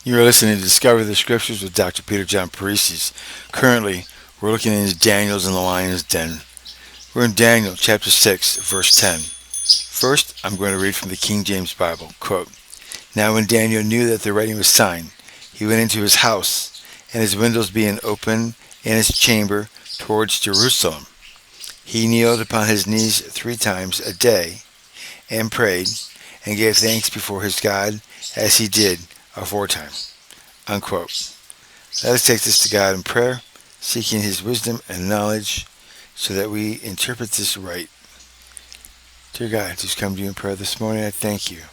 You are listening to Discover the Scriptures with Dr. Parisis. Currently, we're looking into Daniel's in the lion's den. We're in Daniel chapter 6, verse 10. First, I'm going to read from the King James Bible. Quote, "Now when Daniel knew that the writing was signed, he went into his house, and his windows being open in his chamber towards Jerusalem, he kneeled upon his knees 3 times a day, and prayed, and gave thanks before his God, as he did aforetime." Unquote. Let us take this to God in prayer, seeking his wisdom and knowledge so that we interpret this right. Dear God, I just come to you in prayer this morning. I thank you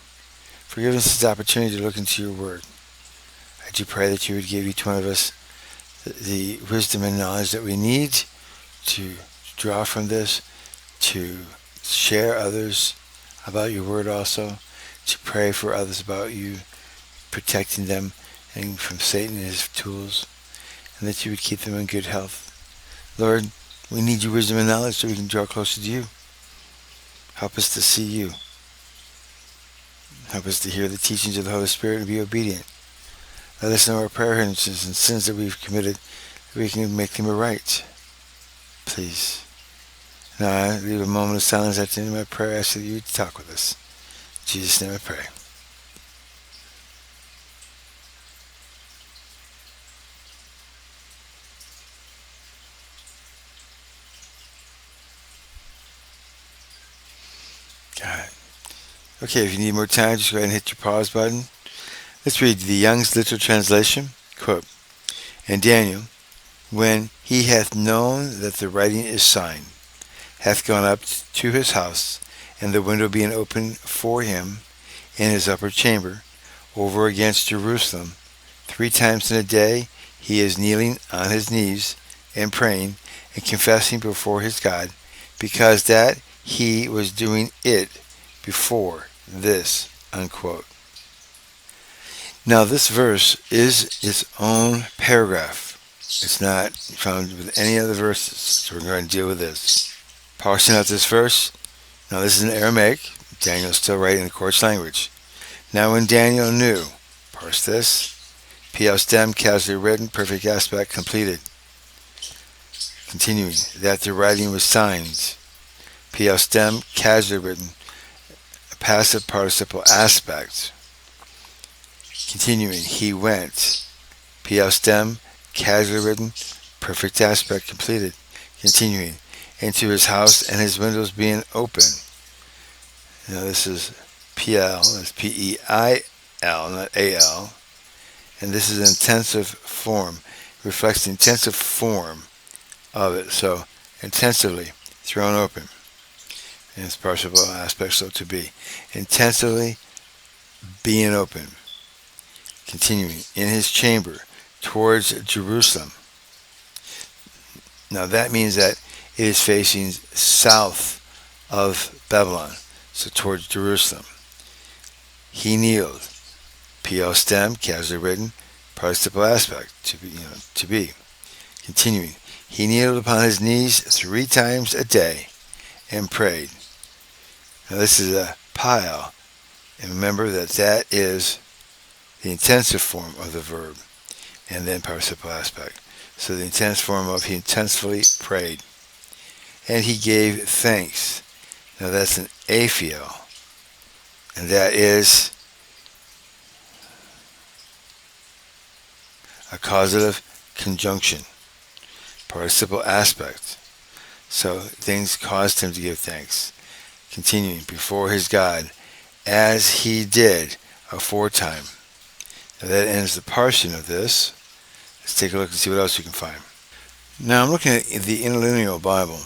for giving us this opportunity to look into your word. I do pray that you would give each one of us the wisdom and knowledge that we need to draw from this, to share others about your word also, to pray for others about you, protecting them and from Satan and his tools, and that you would keep them in good health. Lord, we need your wisdom and knowledge so we can draw closer to you. Help us to see you. Help us to hear the teachings of the Holy Spirit and be obedient. Let us know our prayer hindrances and sins that we've committed, that we can make them right. Please. Now I leave a moment of silence at the end of my prayer. I ask that you would talk with us. In Jesus' name I pray. God. Okay, if you need more time, just go ahead and hit your pause button. Let's read the Young's Literal Translation. Quote, "And Daniel, when he hath known that the writing is signed, hath gone up to his house, and the window being open for him in his upper chamber, over against Jerusalem, 3 times in a day he is kneeling on his knees, and praying, and confessing before his God, because that he was doing it before this." Unquote. Now this verse is its own paragraph. It's not found with any other verses, so we're going to deal with this. Parsing out this verse, now this is in Aramaic. Daniel's still writing in the court's language. "Now when Daniel knew," parse this, PL stem, casually written, perfect aspect, completed. Continuing, "that the writing was signed," PL stem, casually written, a passive participle aspect. Continuing, "he went," PL stem, casually written, perfect aspect, completed. Continuing, "into his house, and his windows being open." Now this is PL, that's PEIL, not AL. And this is an intensive form. It reflects the intensive form of it. So, intensively thrown open. And it's participle aspect, so to be. Intensively being open. Continuing, "in his chamber towards Jerusalem." Now that means that it is facing south of Babylon, so towards Jerusalem. "He kneeled," PL stem, casually written, participle aspect, to be. Continuing, "he kneeled upon his knees 3 times a day, and prayed." Now this is a pile, and remember that that is the intensive form of the verb, and then participle aspect. So the intense form of "he intensely prayed." "And he gave thanks." Now that's an aphiel, and that is a causative conjunction, participle aspect. So things caused him to give thanks. Continuing, "before his God, as he did aforetime." Now that ends the parsing of this. Let's take a look and see what else we can find. Now I'm looking at the Interlinear Bible,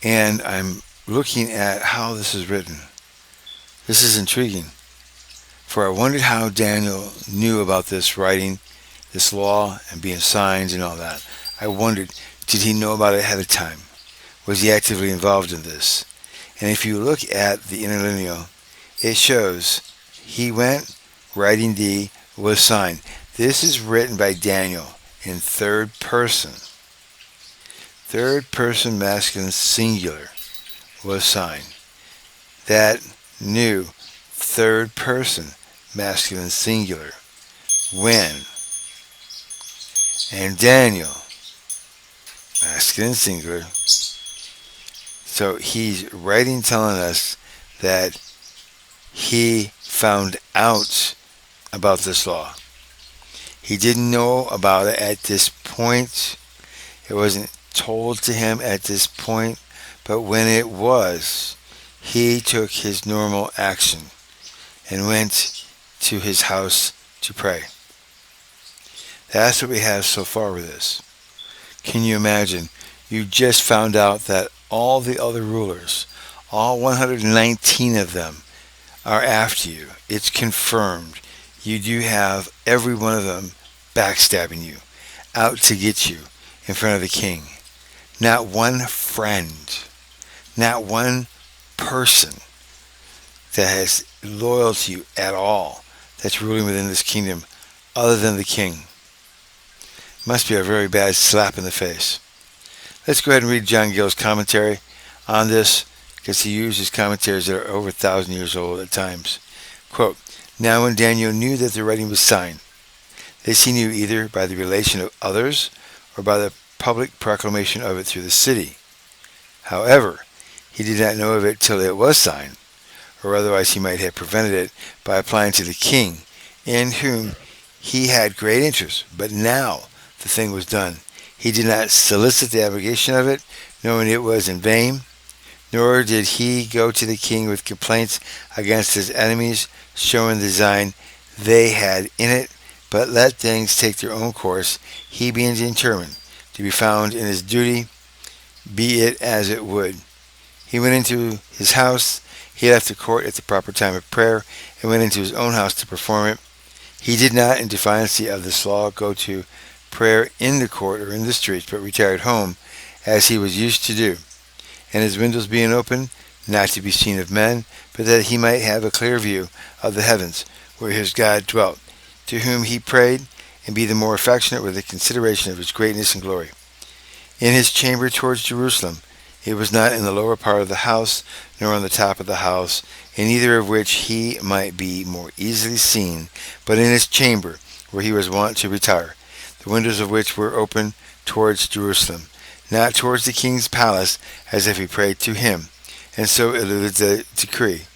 and I'm looking at how this is written. This is intriguing, for I wondered how Daniel knew about this writing, this law, and being signed and all that. I wondered, did he know about it ahead of time? Was he actively involved in this? And if you look at the Interlinear, it shows he went, writing D was signed. This is written by Daniel in third person. Third person masculine singular was signed. That new third person masculine singular when. And Daniel, masculine singular. So he's writing telling us that he found out about this law. He didn't know about it at this point. It wasn't told to him at this point. But when it was, he took his normal action and went to his house to pray. That's what we have so far with this. Can you imagine? You just found out that all the other rulers, all 119 of them, are after you. It's confirmed. You do have every one of them backstabbing you, out to get you in front of the king. Not one friend, not one person that has loyal to you at all that's ruling within this kingdom other than the king. Must be a very bad slap in the face. Let's go ahead and read John Gill's commentary on this, because he uses commentaries that are over 1,000 years old at times. Quote, "Now when Daniel knew that the writing was signed, this he knew either by the relation of others or by the public proclamation of it through the city. However, he did not know of it till it was signed, or otherwise he might have prevented it by applying to the king, in whom he had great interest. But now the thing was done. He did not solicit the abrogation of it, knowing it was in vain, nor did he go to the king with complaints against his enemies, showing the design they had in it, but let things take their own course, he being determined to be found in his duty, be it as it would. He went into his house, he left the court at the proper time of prayer, and went into his own house to perform it. He did not, in defiance of this law, go to prayer in the court or in the streets, but retired home, as he was used to do, and his windows being open, not to be seen of men, but that he might have a clear view of the heavens, where his God dwelt, to whom he prayed, and be the more affectionate with the consideration of his greatness and glory. In his chamber towards Jerusalem, it was not in the lower part of the house, nor on the top of the house, in either of which he might be more easily seen, but in his chamber, where he was wont to retire, the windows of which were open towards Jerusalem, not towards the king's palace, as if he prayed to him, and so eluded the decree,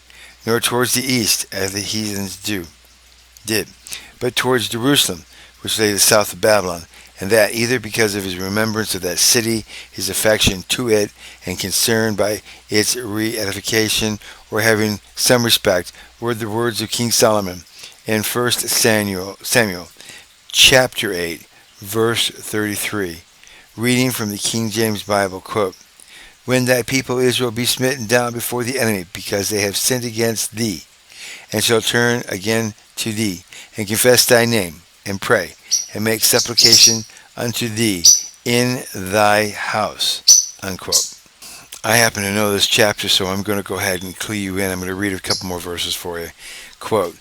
nor towards the east, as the heathens did, but towards Jerusalem, which lay south of Babylon, and that either because of his remembrance of that city, his affection to it, and concern by its re-edification, or having some respect, were the words of King Solomon in 1 Samuel chapter 8, verse 33, reading from the King James Bible, quote, "When thy people Israel be smitten down before the enemy, because they have sinned against thee, and shall turn again to thee, and confess thy name, and pray, and make supplication unto thee in thy house," unquote. I happen to know this chapter, so I'm going to go ahead and clue you in. I'm going to read a couple more verses for you. Quote,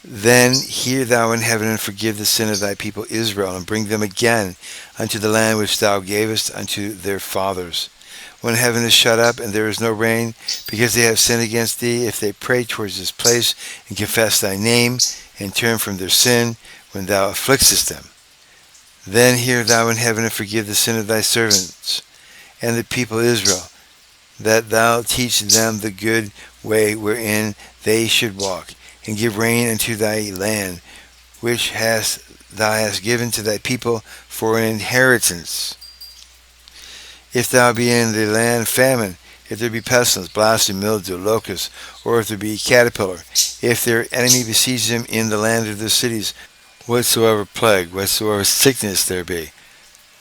"Then hear thou in heaven, and forgive the sin of thy people Israel, and bring them again unto the land which thou gavest unto their fathers. When heaven is shut up, and there is no rain, because they have sinned against thee, if they pray towards this place, and confess thy name, and turn from their sin, when thou afflictest them, then hear thou in heaven, and forgive the sin of thy servants, and the people Israel, that thou teach them the good way wherein they should walk, and give rain unto thy land, which thou hast given to thy people for an inheritance. If thou be in the land famine, if there be pestilence, blasting, mildew, locust, or if there be caterpillar, if their enemy besiege them in the land of their cities, whatsoever plague, whatsoever sickness there be,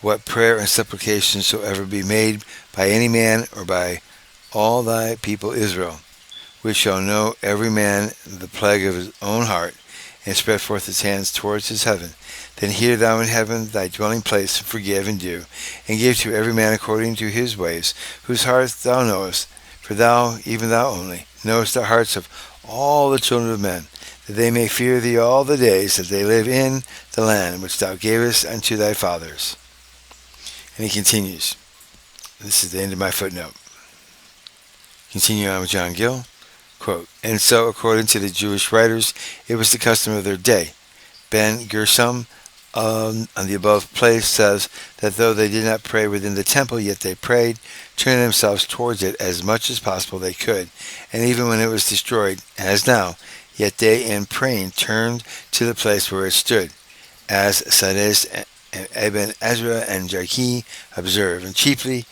what prayer and supplication soever be made by any man or by all thy people Israel, which shall know every man the plague of his own heart, and spread forth his hands towards his heaven, then hear thou in heaven thy dwelling place, and forgive and do, and give to every man according to his ways, whose heart thou knowest, for thou, even thou only, knowest the hearts of all the children of men, that they may fear thee all the days that they live in the land which thou gavest unto thy fathers." And he continues. This is the end of my footnote. Continue on with John Gill. Quote, "And so, according to the Jewish writers, it was the custom of their day, Ben Gershom on the above place says that though they did not pray within the temple, yet they prayed, turning themselves towards it as much as possible they could. And even when it was destroyed, as now, yet they in praying turned to the place where it stood, as Sadis and Eben Ezra and Jarki observe. And chiefly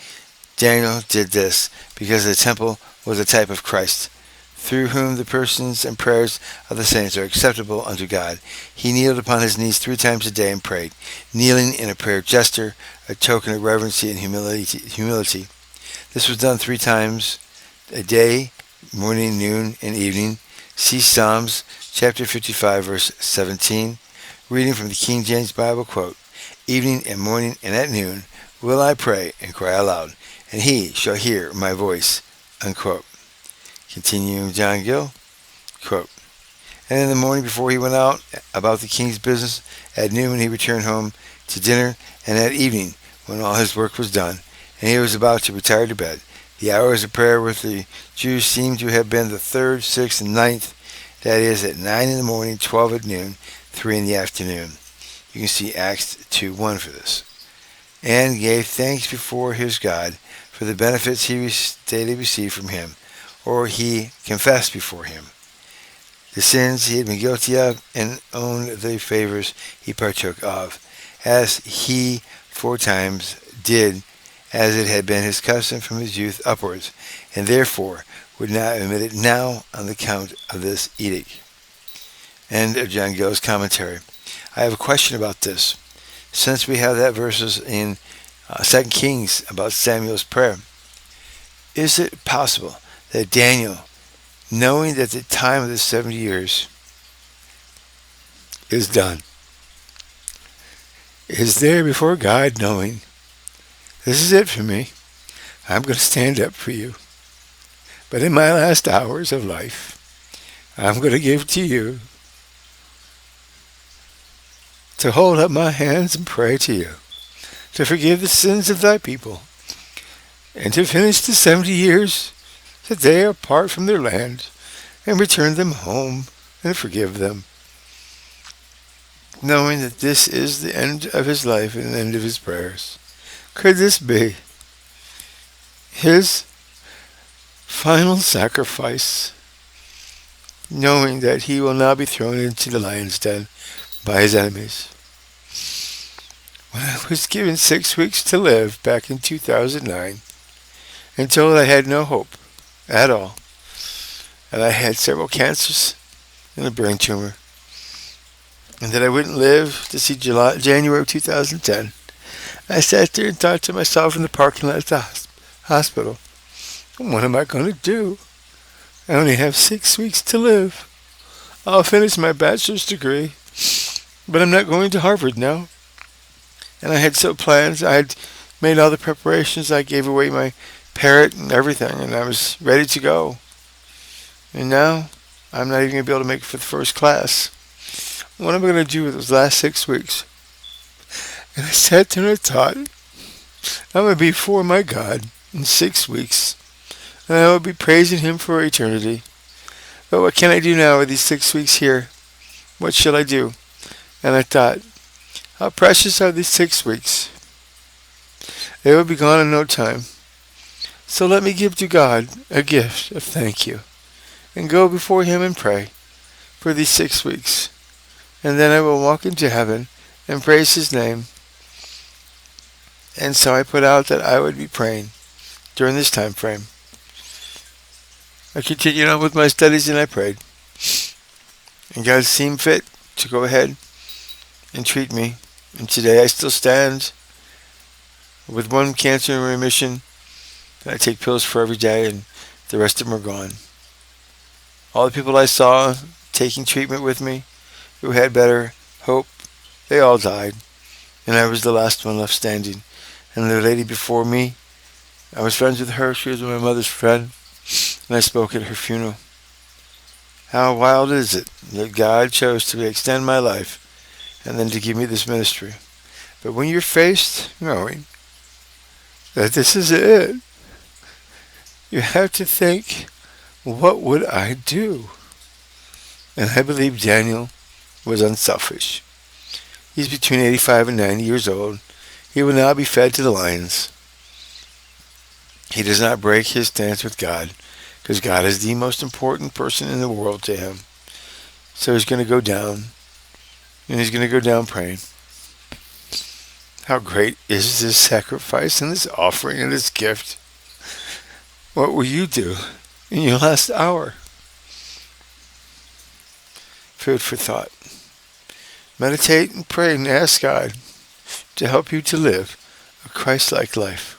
Daniel did this because the temple was a type of Christ, through whom the persons and prayers of the saints are acceptable unto God. He kneeled upon his knees 3 times a day and prayed, kneeling in a prayer gesture, a token of reverence and humility. This was done 3 times a day, morning, noon, and evening. See Psalms chapter 55, verse 17. Reading from the King James Bible, quote, "Evening and morning and at noon will I pray and cry aloud, and he shall hear my voice," unquote. Continuing John Gill, quote, "And in the morning before he went out about the king's business, at noon when he returned home to dinner, and at evening when all his work was done, and he was about to retire to bed, the hours of prayer with the Jews seem to have been the 3rd, 6th, and 9th, that is, at 9 in the morning, 12 at noon, 3 in the afternoon." You can see Acts 2:1 for this. "And gave thanks before his God for the benefits he daily received from him, or he confessed before him the sins he had been guilty of, and owned the favors he partook of, as he 4 times did, as it had been his custom from his youth upwards, and therefore would not omit it now on the count of this edict." End of John Gill's commentary. I have a question about this. Since we have that verses in 2 Kings about Samuel's prayer, is it possible that Daniel, knowing that the time of the 70 years is done, is there before God knowing, this is it for me, I'm going to stand up for you, but in my last hours of life, I'm going to give to you to hold up my hands and pray to you, to forgive the sins of thy people, and to finish the 70 years that they are apart from their land, and return them home and forgive them, knowing that this is the end of his life and the end of his prayers. Could this be his final sacrifice, knowing that he will now be thrown into the lion's den by his enemies? When I was given 6 weeks to live back in 2009, and told I had no hope at all, and I had several cancers and a brain tumor, and that I wouldn't live to see January of 2010, I sat there and thought to myself in the parking lot at the hospital, what am I going to do? I only have 6 weeks to live. I'll finish my bachelor's degree, but I'm not going to Harvard now. And I had plans. I had made all the preparations. I gave away my parrot and everything, and I was ready to go. And now, I'm not even going to be able to make it for the first class. What am I going to do with those last 6 weeks? And I sat there and I thought, I'm going to be before my God in 6 weeks, and I will be praising him for eternity. But what can I do now with these 6 weeks here? What shall I do? And I thought, how precious are these 6 weeks? They will be gone in no time. So let me give to God a gift of thank you, and go before him and pray for these 6 weeks. And then I will walk into heaven and praise his name. And so I put out that I would be praying during this time frame. I continued on with my studies and I prayed. And God seemed fit to go ahead and treat me. And today I still stand with one cancer in remission that I take pills for every day, and the rest of them are gone. All the people I saw taking treatment with me who had better hope, they all died, and I was the last one left standing. And the lady before me, I was friends with her. She was my mother's friend, and I spoke at her funeral. How wild is it that God chose to extend my life and then to give me this ministry? But when you're faced knowing that this is it, you have to think, what would I do? And I believe Daniel was unselfish. He's between 85 and 90 years old. He will now be fed to the lions. He does not break his stance with God, because God is the most important person in the world to him. So he's going to go down, and he's going to go down praying. How great is this sacrifice and this offering and this gift? What will you do in your last hour? Food for thought. Meditate and pray and ask God to help you to live a Christ-like life.